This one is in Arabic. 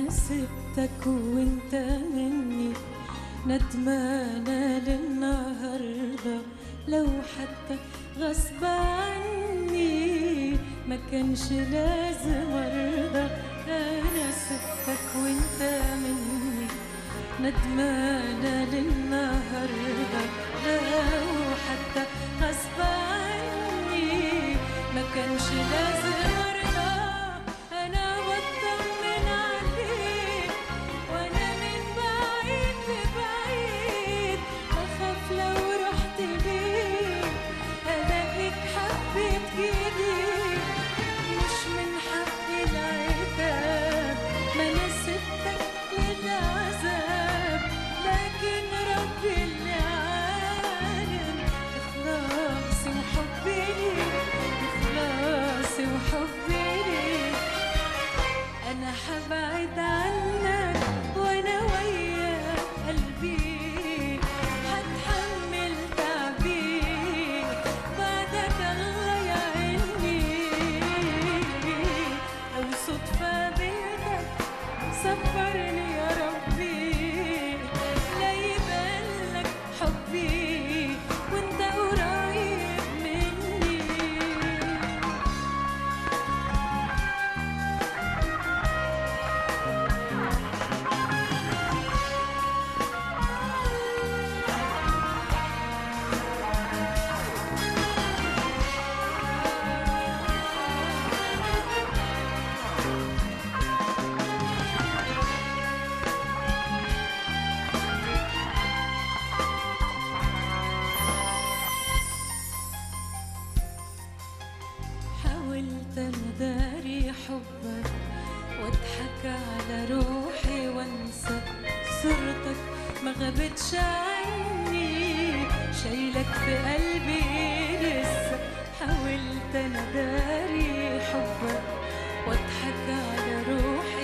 أنا سبتك وانت مني ندمانة للنهاردة، لو حتى غصب عني ما كانش لازم أرضى. أنا سبتك وانت مني ندمانة للنهاردة، لو حتى غصب عني ما كانش لازم أرضى. أنا بطمن عليك وأنا من بعيد لبعيد، بخاف لو رحت ليك ألاقيك حبيت جديد. مش من حقي العتاب، ما أنا سبتك للعذاب، لكن ربي اللي عالم إخلاصي وحبي ليك، إخلاصي وحبي ليك. أنا حبعد عنك وأنا ويا قلبي، هتحمل تعبيك بعدك الله يعيني. لو صدفة بيدك صبرني يا ربي، لا يبان لك حبي وانت قريب مني. حاولت أداري حبك واضحك على روحي وانسى صورتك ما غابتش عني، شايلك في قلبي لسه. حاولت أداري حبك واضحك على روحي